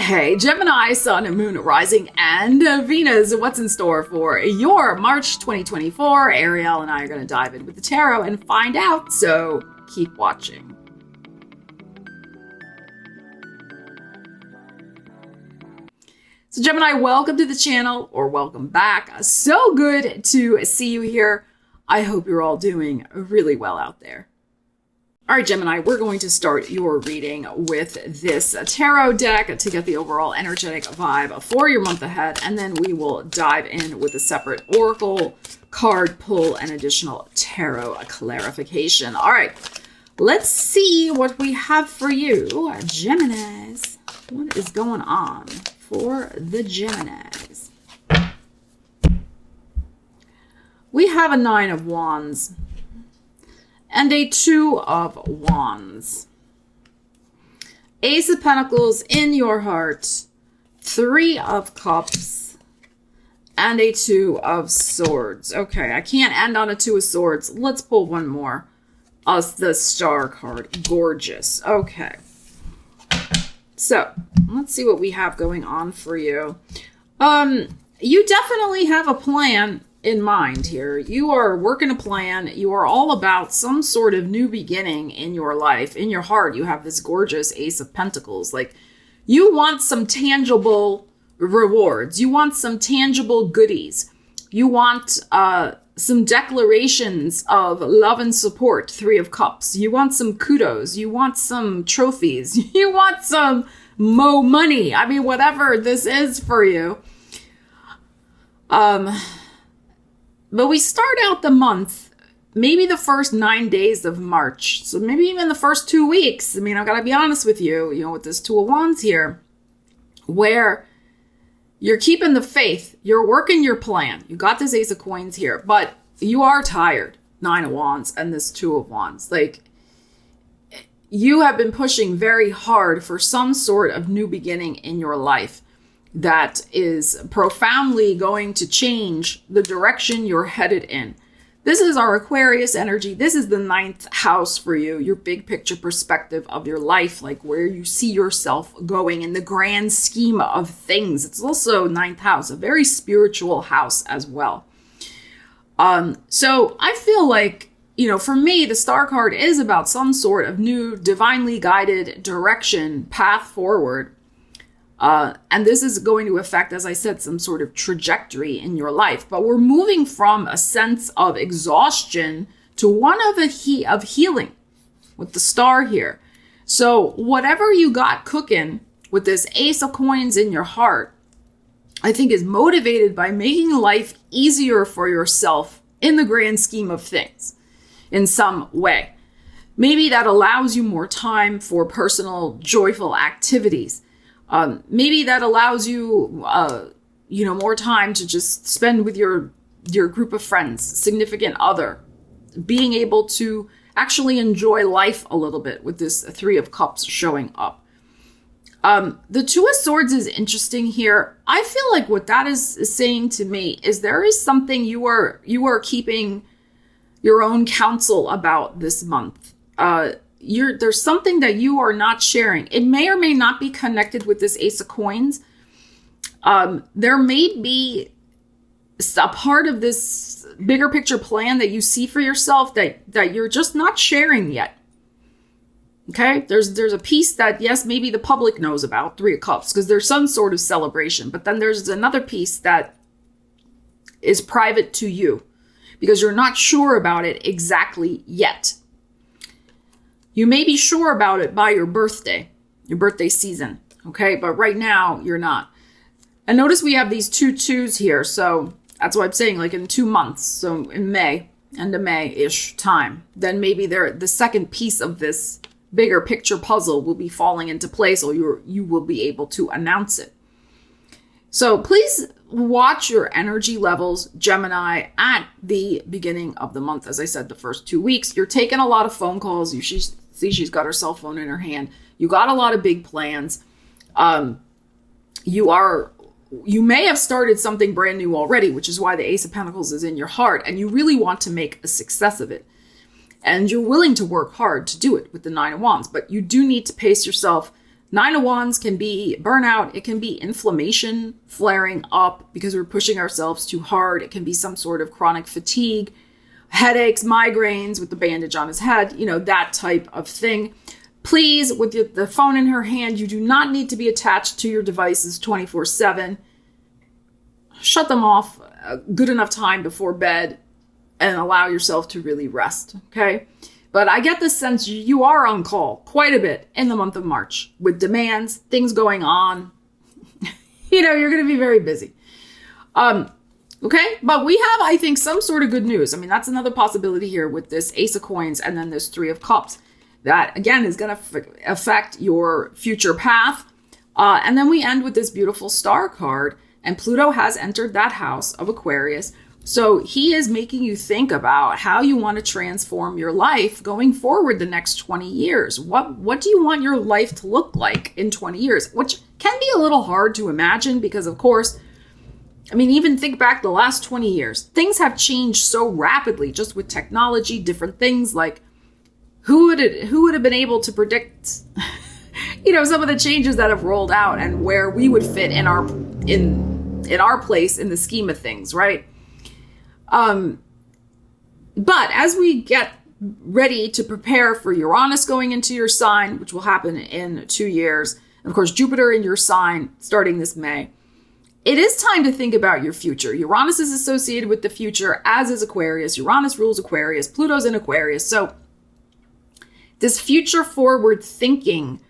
Hey, Gemini, Sun, and Moon, Rising, and Venus. What's in store for your March 2024? Ariel and I are going to dive in with the tarot and find out, so keep watching. So Gemini, welcome to the channel, or welcome back. So good to see you here. I hope you're all doing really well out there. All right, Gemini, we're going to start your reading with this tarot deck to get the overall energetic vibe for your month ahead, and then we will dive in with a separate oracle card pull and additional tarot clarification. All right, let's see what we have for you, Geminis. What is going on for the Geminis? We have a Nine of Wands and a Two of Wands. Ace of Pentacles in your heart, Three of Cups, and a Two of Swords. Okay, I can't end on a Two of Swords. Let's pull one more. The Star card. Gorgeous. Okay. So, let's see what we have going on for you. You definitely have a plan in mind here. You are working a plan. You are all about some sort of new beginning in your life. In your heart, you have this gorgeous Ace of Pentacles. Like, you want some tangible rewards. You want some tangible goodies. You want some declarations of love and support, Three of Cups. You want some kudos. You want some trophies. You want some money. I mean, whatever this is for you. But we start out the month, maybe the first 9 days of March. So maybe even the first 2 weeks. I mean, I've got to be honest with you, with this Two of Wands here, where you're keeping the faith. You're working your plan. You got this Ace of Coins here, but you are tired. Nine of Wands and this Two of Wands. Like, you have been pushing very hard for some sort of new beginning in your life that is profoundly going to change the direction you're headed in. This is our Aquarius energy. This is the ninth house for you, your big picture perspective of your life, like where you see yourself going in the grand scheme of things. It's also ninth house, a very spiritual house as well. So I feel like, for me, the Star card is about some sort of new divinely guided direction, path forward. And this is going to affect, as I said, some sort of trajectory in your life. But we're moving from a sense of exhaustion to one of healing with the Star here. So whatever you got cooking with this Ace of Coins in your heart, I think is motivated by making life easier for yourself in the grand scheme of things in some way. Maybe that allows you more time for personal, joyful activities. Maybe that allows you, more time to just spend with your group of friends, significant other, being able to actually enjoy life a little bit with this Three of Cups showing up. The Two of Swords is interesting here. I feel like what that is saying to me is there is something you are keeping your own counsel about this month. There's something that you are not sharing. It may or may not be connected with this Ace of Coins. There may be a part of this bigger picture plan that you see for yourself that you're just not sharing yet. Okay, there's a piece that, yes, maybe the public knows about, Three of Cups, because there's some sort of celebration. But then there's another piece that is private to you because you're not sure about it exactly yet. You may be sure about it by your birthday season, okay? But right now, you're not. And notice we have these two twos here, so that's why I'm saying, like, in 2 months, so in May, end of May-ish time, then maybe the second piece of this bigger picture puzzle will be falling into place, or you will be able to announce it. So please watch your energy levels, Gemini, at the beginning of the month. As I said, the first 2 weeks, you're taking a lot of phone calls. You see she's got her cell phone in her hand. You got a lot of big plans. You may have started something brand new already, which is why the Ace of Pentacles is in your heart, and you really want to make a success of it. And you're willing to work hard to do it with the Nine of Wands, but you do need to pace yourself Nine of Wands can be burnout. It can be inflammation flaring up because we're pushing ourselves too hard. It can be some sort of chronic fatigue, headaches, migraines with the bandage on his head, you know, that type of thing. Please, with the phone in her hand, you do not need to be attached to your devices 24/7. Shut them off a good enough time before bed and allow yourself to really rest, okay? But I get the sense you are on call quite a bit in the month of March with demands, things going on. You know, you're going to be very busy. Okay, but we have, I think, some sort of good news. I mean, that's another possibility here with this Ace of Coins and then this Three of Cups. That, again, is going to affect your future path. And then we end with this beautiful star card. And Pluto has entered that house of Aquarius. So he is making you think about how you want to transform your life going forward the next 20 years. What do you want your life to look like in 20 years? Which can be a little hard to imagine because, of course, I mean, even think back the last 20 years. Things have changed so rapidly just with technology, different things like who would have been able to predict, you know, some of the changes that have rolled out and where we would fit in our place in the scheme of things, right? But as we get ready to prepare for Uranus going into your sign, which will happen in 2 years, and of course, Jupiter in your sign starting this May, it is time to think about your future. Uranus is associated with the future, as is Aquarius. Uranus rules Aquarius. Pluto's in Aquarius. So this future forward thinking,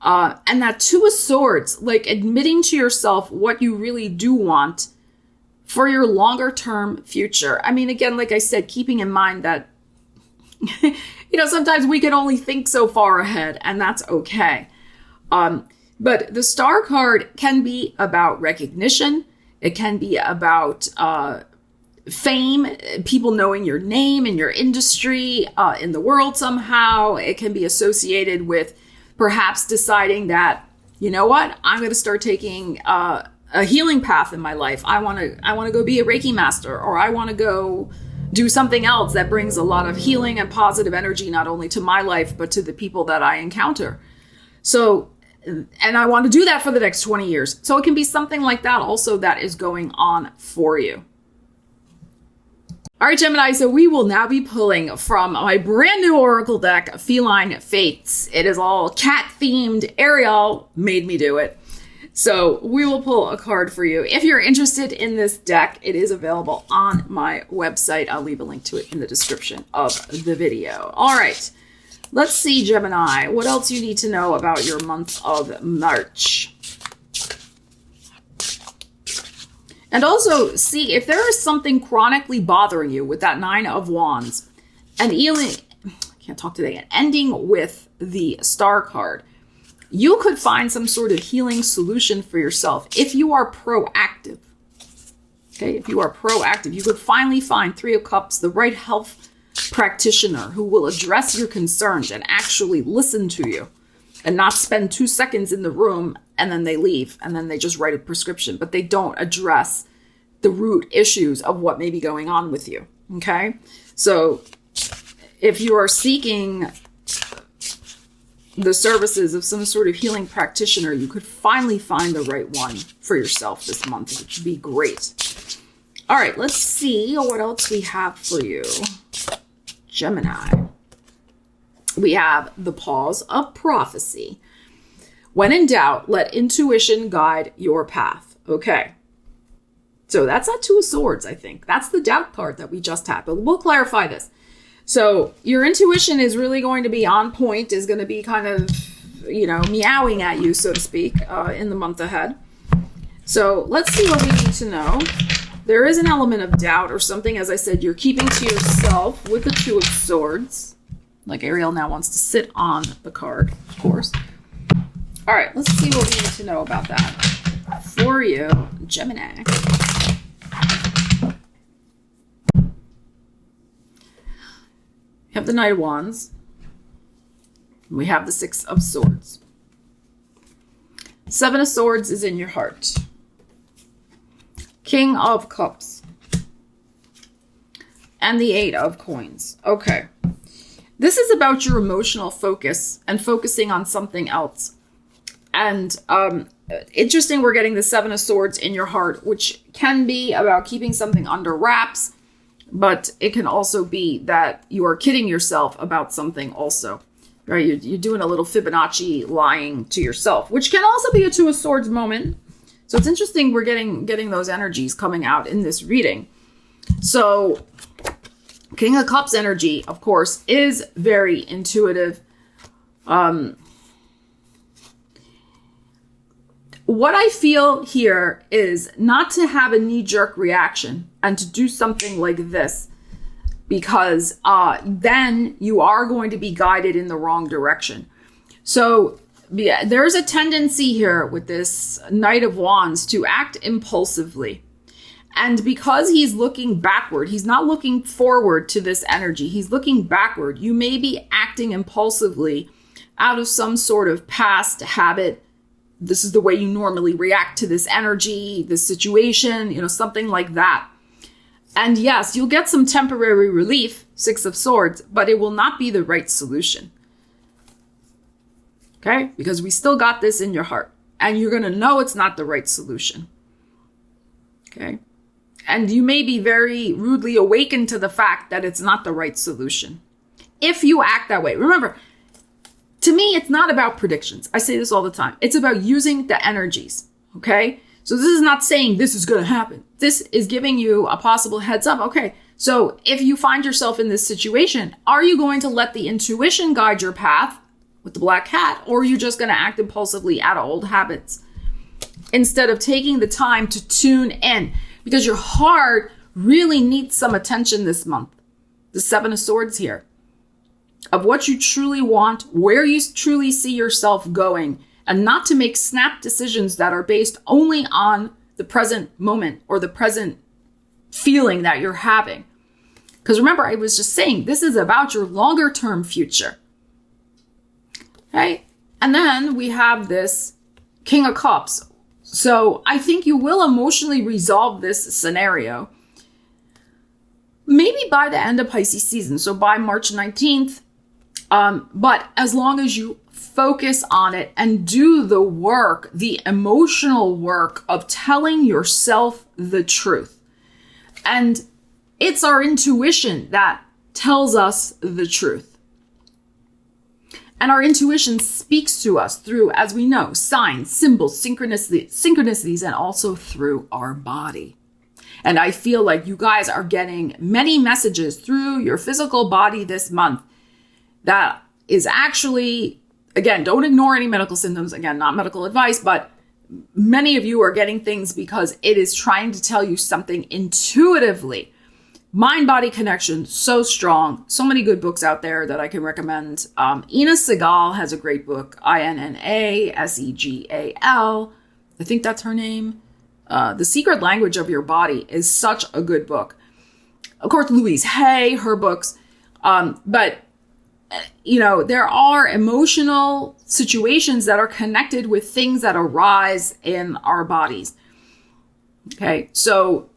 and that Two of Swords, like admitting to yourself what you really do want for your longer term future. I mean, again, like I said, keeping in mind that, you know, sometimes we can only think so far ahead, and that's okay. But the star card can be about recognition. It can be about fame, people knowing your name in your industry, in the world somehow. It can be associated with perhaps deciding that, you know what, I'm going to start taking a healing path in my life. I want to go be a Reiki master, or I want to go do something else that brings a lot of healing and positive energy, not only to my life, but to the people that I encounter. So, and I want to do that for the next 20 years. So it can be something like that also that is going on for you. All right, Gemini, so we will now be pulling from my brand new Oracle deck, Feline Fates. It is all cat themed. Ariel made me do it. So we will pull a card for you. If you're interested in this deck, it is available on my website. I'll leave a link to it in the description of the video. All right, let's see, Gemini, what else you need to know about your month of March. And also see if there is something chronically bothering you with that Nine of Wands and ending with the Star card. You could find some sort of healing solution for yourself if you are proactive. Okay, if you are proactive, you could finally find Three of Cups, the right health practitioner who will address your concerns and actually listen to you and not spend 2 seconds in the room and then they leave and then they just write a prescription, but they don't address the root issues of what may be going on with you. Okay, so if you are seeking the services of some sort of healing practitioner, you could finally find the right one for yourself this month, which would be great. All right, let's see what else we have for you, Gemini. We have the Pause of Prophecy. When in doubt, let intuition guide your path. Okay. So that's that Two of Swords, I think. That's the doubt card that we just had, but we'll clarify this. So your intuition is really going to be on point, is going to be kind of, you know, meowing at you, so to speak, in the month ahead. So let's see what we need to know. There is an element of doubt or something, as I said, you're keeping to yourself with the Two of Swords. Like Ariel now wants to sit on the card, of course. All right, let's see what we need to know about that for you, Gemini. We have the Knight of Wands. We have the Six of Swords. Seven of Swords is in your heart. King of Cups. And the Eight of Coins. Okay. This is about your emotional focus and focusing on something else. And interesting, we're getting the Seven of Swords in your heart, which can be about keeping something under wraps, but it can also be that you are kidding yourself about something also, right? You're doing a little Fibonacci lying to yourself, which can also be a Two of Swords moment. So it's interesting we're getting those energies coming out in this reading. So King of Cups energy, of course, is very intuitive. What I feel here is not to have a knee-jerk reaction and to do something like this, because then you are going to be guided in the wrong direction. So yeah, there's a tendency here with this Knight of Wands to act impulsively. And because he's looking backward, he's not looking forward to this energy. He's looking backward. You may be acting impulsively out of some sort of past habit. This is the way you normally react to this energy, this situation, something like that. And yes, you'll get some temporary relief, Six of Swords, but it will not be the right solution. Okay? Because we still got this in your heart, and you're going to know it's not the right solution. Okay? And you may be very rudely awakened to the fact that it's not the right solution if you act that way. Remember, to me, it's not about predictions. I say this all the time. It's about using the energies, okay? So this is not saying this is going to happen. This is giving you a possible heads up. Okay, so if you find yourself in this situation, are you going to let the intuition guide your path with the black cat, or are you just going to act impulsively out of old habits instead of taking the time to tune in? Because your heart really needs some attention this month. The Seven of Swords here. Of what you truly want, where you truly see yourself going, and not to make snap decisions that are based only on the present moment or the present feeling that you're having. Because remember, I was just saying, this is about your longer term future. Okay? And then we have this King of Cups. So I think you will emotionally resolve this scenario. Maybe by the end of Pisces season. So by March 19th. But as long as you focus on it and do the work, the emotional work of telling yourself the truth. And it's our intuition that tells us the truth. And our intuition speaks to us through, as we know, signs, symbols, synchronicities, and also through our body. And I feel like you guys are getting many messages through your physical body this month that is actually, again, don't ignore any medical symptoms. Again, not medical advice, but many of you are getting things because it is trying to tell you something intuitively. Mind-body connection, so strong. So many good books out there that I can recommend. Ina Segal has a great book, INNASEGAL. I think that's her name. The Secret Language of Your Body is such a good book. Of course, Louise Hay, her books. But there are emotional situations that are connected with things that arise in our bodies. Okay, so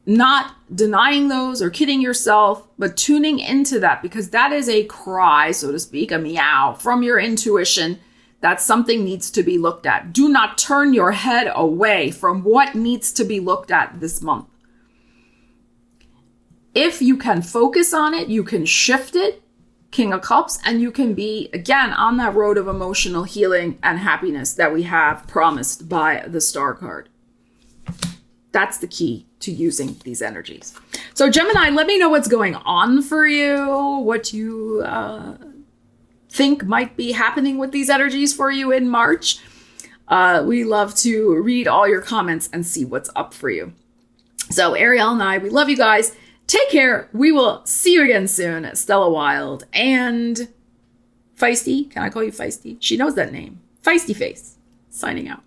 not denying those or kidding yourself, but tuning into that, because that is a cry, so to speak, a meow from your intuition that something needs to be looked at. Do not turn your head away from what needs to be looked at this month. If you can focus on it, you can shift it, King of Cups, and you can be, again, on that road of emotional healing and happiness that we have promised by the Star card. That's the key to using these energies. So Gemini, let me know what's going on for you, what you think might be happening with these energies for you in March. We love to read all your comments and see what's up for you. So Ariel and I, we love you guys. Take care. We will see you again soon. Stella Wilde and Feisty. Can I call you Feisty? She knows that name. Feisty Face. Signing out.